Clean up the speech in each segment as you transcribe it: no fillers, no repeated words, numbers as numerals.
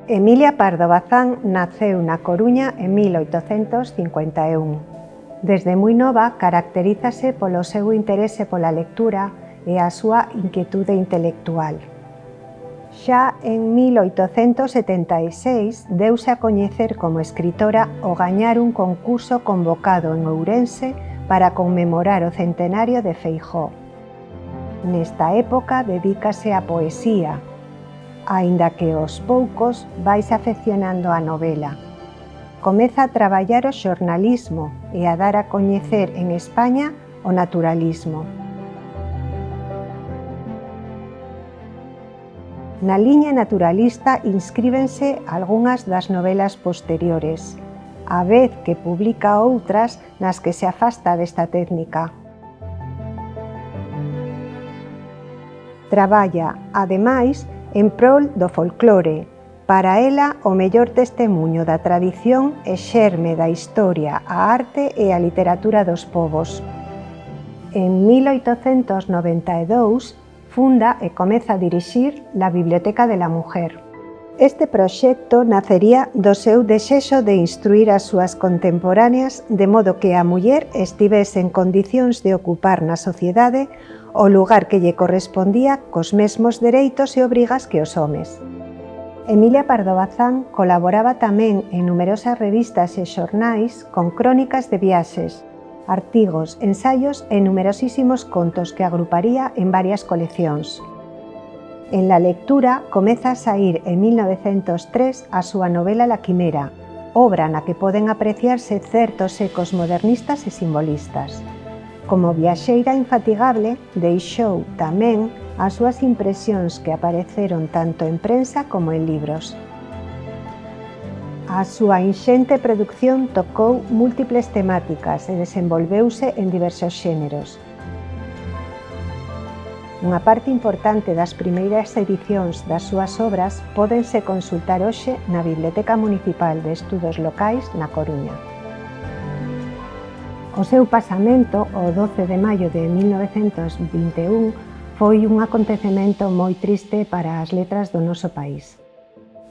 Emilia Pardo Bazán naceu na Coruña en 1851. Desde moi nova caracterízase polo seu interese pola lectura e a súa inquietude intelectual. Xa en 1876 deuse a coñecer como escritora ao gañar un concurso convocado en Ourense para conmemorar o centenario de Feijóo. Nesta época dedícase á poesía, aínda que aos poucos vaise afeccionando á novela. Comeza a traballar o xornalismo e a dar a coñecer en España o naturalismo. Na liña naturalista inscríbense algunhas das novelas posteriores, á vez que publica outras nas que se afasta desta técnica. Traballa, ademais, en prol do folclore. Para ela, o mellor testemuño da tradición e xerme da historia, a arte e a literatura dos povos. En 1892 funda e comeza a dirixir la Biblioteca de la Mujer. Este proxecto nacería do seu desexo de instruir as súas contemporáneas de modo que a muller estivese en condicións de ocupar na sociedade o lugar que lle correspondía cos mesmos dereitos e obrigas que os homes. Emilia Pardo Bazán colaboraba tamén en numerosas revistas e xornais con crónicas de viaxes, artigos, ensaios e numerosísimos contos que agruparía en varias coleccións. En la lectura comeza a saír en 1903 a súa novela La Quimera, obra na que poden apreciarse certos ecos modernistas e simbolistas. Como viaxeira infatigable, deixou tamén as súas impresións que apareceron tanto en prensa como en libros. A súa inxente produción tocou múltiples temáticas e desenvolveuse en diversos xéneros. Unha parte importante das primeiras edicións das súas obras pódense consultar hoxe na Biblioteca Municipal de Estudos Locais na Coruña. O seu pasamento, o 12 de maio de 1921, foi un acontecemento moi triste para as letras do noso país.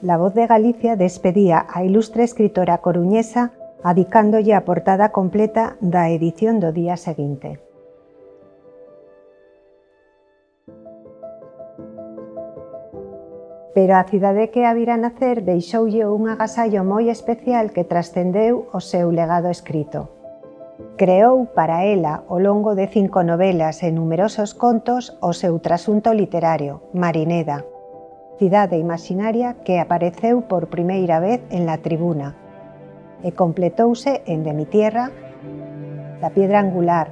La Voz de Galicia despedía a ilustre escritora coruñesa adicándolle a portada completa da edición do día seguinte. Pero a cidade que a vira nacer deixoulle un agasallo moi especial que trascendeu o seu legado escrito. Creou para ela, ao longo de 5 novelas e numerosos contos, o seu trasunto literario, Marineda, cidade imaxinaria que apareceu por primeira vez en La Tribuna e completouse en De mi tierra, La piedra angular,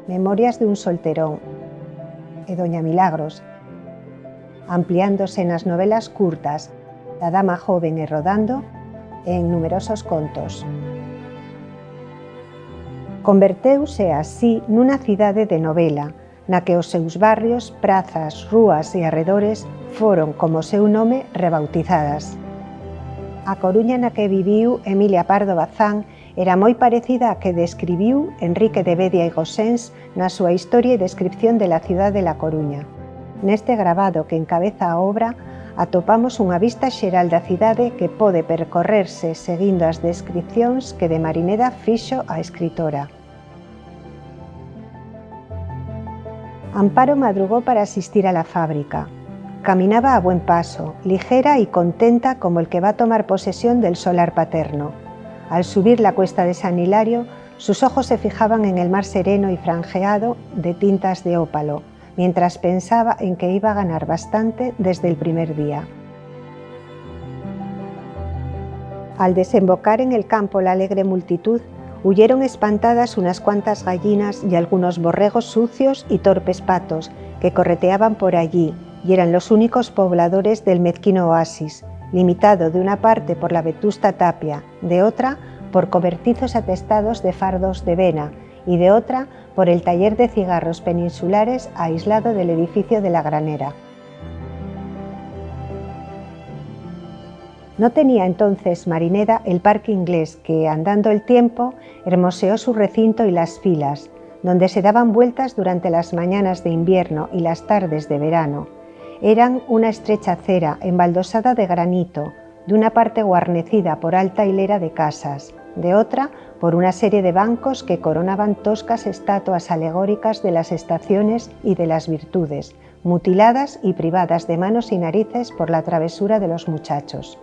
Memorias de un solterón e Doña Milagros, ampliándose nas novelas curtas La dama joven e Rodando e en numerosos contos. Converteuse así nunha cidade de novela, na que os seus barrios, prazas, rúas e arredores foron, como o seu nome, rebautizadas. A Coruña na que viviu Emilia Pardo Bazán era moi parecida á que describiu Enrique de Bedia e Gossens na súa historia e descripción de la cidade de La Coruña. Neste gravado que encabeza a obra, atopamos unha vista xeral da cidade que pode percorrerse seguindo as descripcións que de Marineda fixo a escritora. Amparo madrugó para asistir a la fábrica. Caminaba a buen paso, ligera y contenta como el que va a tomar posesión del solar paterno. Al subir la cuesta de San Hilario, sus ojos se fijaban en el mar sereno y franjeado de tintas de ópalo, mientras pensaba en que iba a ganar bastante desde el primer día. Al desembocar en el campo la alegre multitud, huyeron espantadas unas cuantas gallinas y algunos borregos sucios y torpes patos que correteaban por allí y eran los únicos pobladores del mezquino oasis, limitado de una parte por la vetusta tapia, de otra por cobertizos atestados de fardos de vena y de otra por el taller de cigarros peninsulares aislado del edificio de la granera. No tenía entonces Marineda el parque inglés que, andando el tiempo, hermoseó su recinto y las filas, donde se daban vueltas durante las mañanas de invierno y las tardes de verano, Eran una estrecha acera embaldosada de granito, de una parte guarnecida por alta hilera de casas, de otra por una serie de bancos que coronaban toscas estatuas alegóricas de las estaciones y de las virtudes, mutiladas y privadas de manos y narices por la travesura de los muchachos.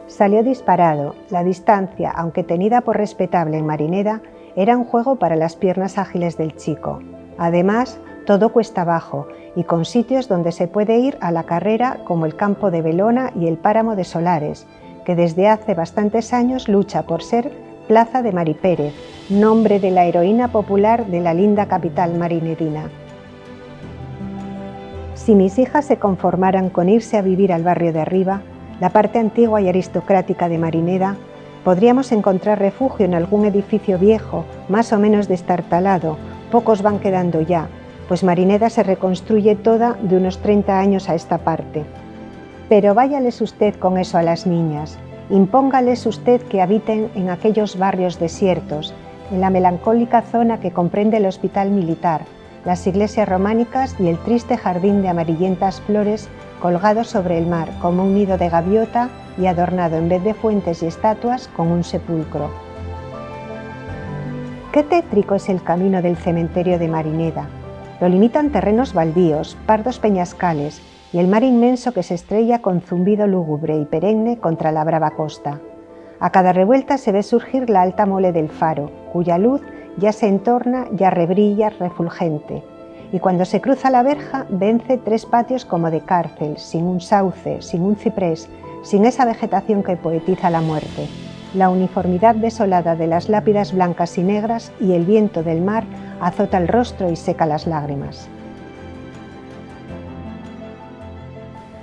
Salió disparado. La distancia, aunque tenida por respetable en Marineda, era un juego para las piernas ágiles del chico. Además, todo cuesta abajo y con sitios donde se puede ir a la carrera como el campo de Belona y el páramo de Solares, que desde hace bastantes años lucha por ser Plaza de Maripérez, nombre de la heroína popular de la linda capital marinedina. Si mis hijas se conformaran con irse a vivir al barrio de arriba, la parte antigua y aristocrática de Marineda, podríamos encontrar refugio en algún edificio viejo, más o menos destartalado. Pocos van quedando ya, pues Marineda se reconstruye toda de unos 30 años a esta parte. Pero váyales usted con eso a las niñas, impóngales usted que habiten en aquellos barrios desiertos, en la melancólica zona que comprende el hospital militar, las iglesias románicas y el triste jardín de amarillentas flores colgado sobre el mar como un nido de gaviota y adornado en vez de fuentes y estatuas con un sepulcro. Qué tétrico es el camino del cementerio de Marineda. Lo limitan terrenos baldíos, pardos peñascales y el mar inmenso que se estrella con zumbido lúgubre y perenne contra la brava costa. A cada revuelta se ve surgir la alta mole del faro, cuya luz ya se entorna, ya rebrilla, refulgente. Y cuando se cruza la verja, vence 3 patios como de cárcel, sin un sauce, sin un ciprés, sin esa vegetación que poetiza la muerte. La uniformidad desolada de las lápidas blancas y negras y el viento del mar azota el rostro y seca las lágrimas.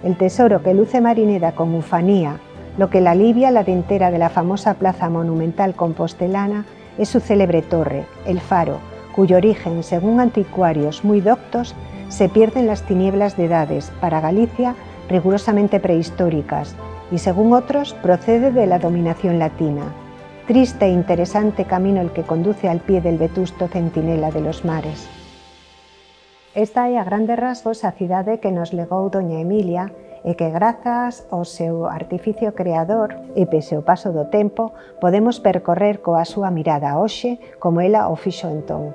El tesoro que luce Marineda con ufanía, lo que la alivia la dentera de la famosa plaza monumental compostelana, es su célebre torre, el Faro, cuyo origen, según anticuarios muy doctos, se pierde en las tinieblas de edades, para Galicia rigurosamente prehistóricas, y según otros procede de la dominación latina. Triste e interesante camino el que conduce al pie del vetusto centinela de los mares. Esta é a grandes rasgos a cidade que nos legou doña Emilia e que grazas ao seu artificio creador e pese ao paso do tempo podemos percorrer coa súa mirada hoxe como ela o fixo entón.